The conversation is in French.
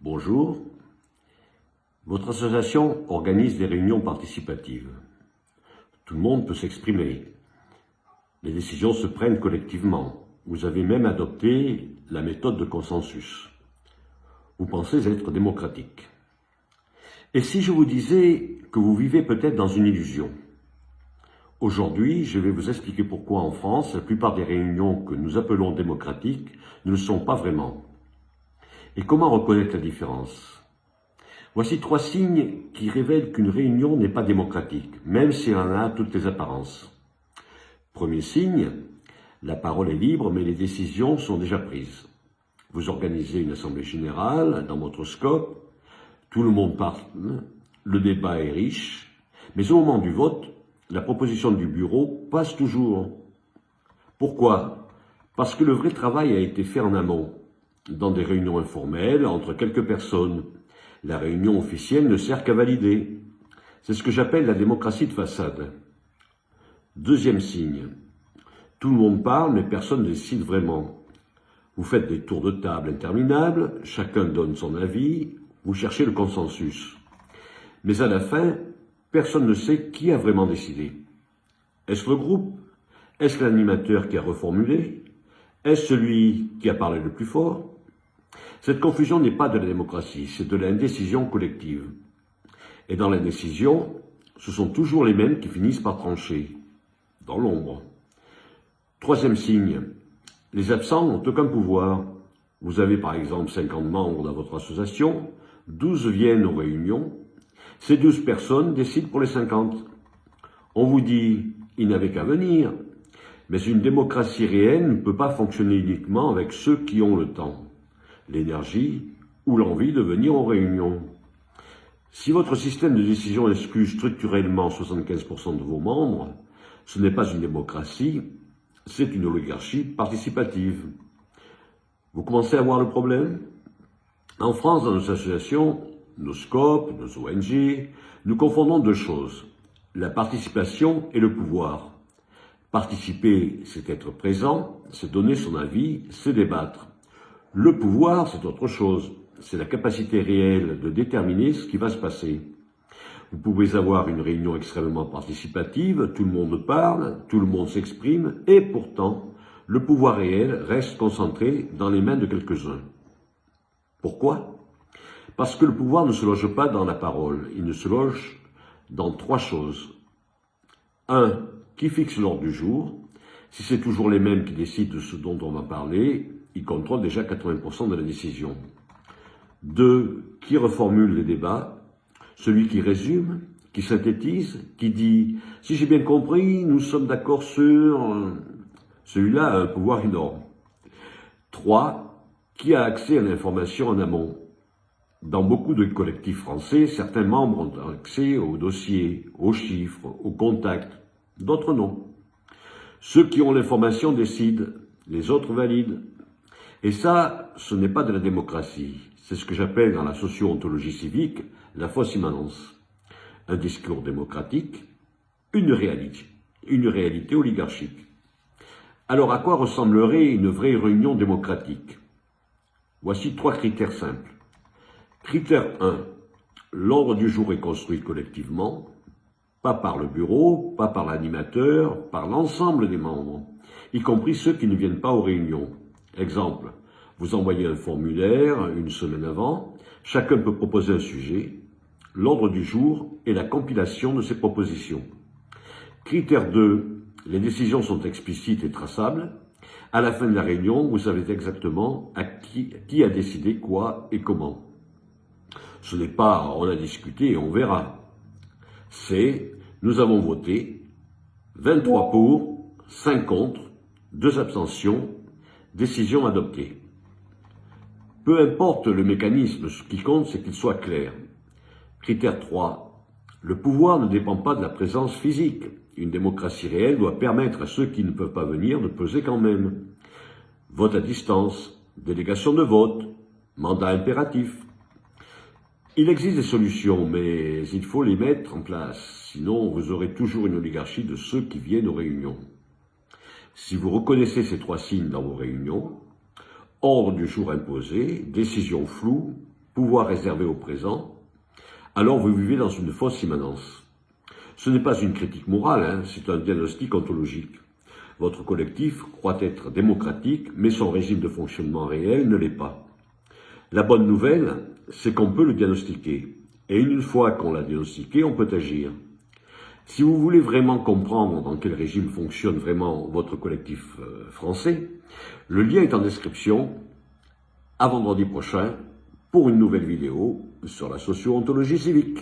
Bonjour. Votre association organise des réunions participatives. Tout le monde peut s'exprimer. Les décisions se prennent collectivement. Vous avez même adopté la méthode de consensus. Vous pensez être démocratique. Et si je vous disais que vous vivez peut-être dans une illusion? Aujourd'hui, je vais vous expliquer pourquoi en France, la plupart des réunions que nous appelons démocratiques ne le sont pas vraiment. Et comment reconnaître la différence? Voici 3 signes qui révèlent qu'une réunion n'est pas démocratique, même si elle en a toutes les apparences. Premier signe, la parole est libre, mais les décisions sont déjà prises. Vous organisez une assemblée générale dans votre scope, tout le monde parle, le débat est riche, mais au moment du vote, la proposition du bureau passe toujours. Pourquoi? Parce que le vrai travail a été fait en amont, dans des réunions informelles entre quelques personnes. La réunion officielle ne sert qu'à valider. C'est ce que j'appelle la démocratie de façade. Deuxième signe, tout le monde parle, mais personne ne décide vraiment. Vous faites des tours de table interminables, chacun donne son avis, vous cherchez le consensus. Mais à la fin, personne ne sait qui a vraiment décidé. Est-ce le groupe? Est-ce l'animateur qui a reformulé? Est-ce celui qui a parlé le plus fort? Cette confusion n'est pas de la démocratie, c'est de l'indécision collective. Et dans l'indécision, ce sont toujours les mêmes qui finissent par trancher, dans l'ombre. Troisième signe, les absents n'ont aucun pouvoir. Vous avez par exemple 50 membres dans votre association, 12 viennent aux réunions. Ces 12 personnes décident pour les 50. On vous dit, ils n'avaient qu'à venir. Mais une démocratie réelle ne peut pas fonctionner uniquement avec ceux qui ont le temps, l'énergie ou l'envie de venir aux réunions. Si votre système de décision exclut structurellement 75% de vos membres, ce n'est pas une démocratie, c'est une oligarchie participative. Vous commencez à voir le problème? En France, dans nos associations, nos scopes, nos ONG, nous confondons 2 choses, la participation et le pouvoir. Participer, c'est être présent, c'est donner son avis, c'est débattre. Le pouvoir, c'est autre chose, c'est la capacité réelle de déterminer ce qui va se passer. Vous pouvez avoir une réunion extrêmement participative, tout le monde parle, tout le monde s'exprime, et pourtant, le pouvoir réel reste concentré dans les mains de quelques-uns. Pourquoi? Parce que le pouvoir ne se loge pas dans la parole, il ne se loge dans 3 choses. 1. Qui fixe l'ordre du jour? Si c'est toujours les mêmes qui décident de ce dont on va parler, ils contrôlent déjà 80% de la décision. 2. Qui reformule les débats? Celui qui résume, qui synthétise, qui dit « Si j'ai bien compris, nous sommes d'accord sur… » Celui-là a un pouvoir énorme. 3. Qui a accès à l'information en amont? Dans beaucoup de collectifs français, certains membres ont accès aux dossiers, aux chiffres, aux contacts, d'autres non. Ceux qui ont l'information décident, les autres valident. Et ça, ce n'est pas de la démocratie. C'est ce que j'appelle dans la socio-ontologie civique la fausse immanence. Un discours démocratique, une réalité oligarchique. Alors à quoi ressemblerait une vraie réunion démocratique? Voici 3 critères simples. Critère 1. L'ordre du jour est construit collectivement, pas par le bureau, pas par l'animateur, par l'ensemble des membres, y compris ceux qui ne viennent pas aux réunions. Exemple, vous envoyez un formulaire une semaine avant, chacun peut proposer un sujet, l'ordre du jour et la compilation de ces propositions. Critère 2. Les décisions sont explicites et traçables. À la fin de la réunion, vous savez exactement qui a décidé quoi et comment. Ce n'est pas « on a discuté et on verra ». C'est « nous avons voté, 23 pour, 5 contre, 2 abstentions, décision adoptée ». Peu importe le mécanisme, ce qui compte, c'est qu'il soit clair. Critère 3. Le pouvoir ne dépend pas de la présence physique. Une démocratie réelle doit permettre à ceux qui ne peuvent pas venir de peser quand même. Vote à distance, délégation de vote, mandat impératif. Il existe des solutions, mais il faut les mettre en place. Sinon, vous aurez toujours une oligarchie de ceux qui viennent aux réunions. Si vous reconnaissez ces 3 signes dans vos réunions, ordre du jour imposé, décision floue, pouvoir réservé au présent, alors vous vivez dans une fausse immanence. Ce n'est pas une critique morale, c'est un diagnostic ontologique. Votre collectif croit être démocratique, mais son régime de fonctionnement réel ne l'est pas. La bonne nouvelle, c'est qu'on peut le diagnostiquer. Et une fois qu'on l'a diagnostiqué, on peut agir. Si vous voulez vraiment comprendre dans quel régime fonctionne vraiment votre collectif français, le lien est en description. À vendredi prochain pour une nouvelle vidéo sur la socio-ontologie civique.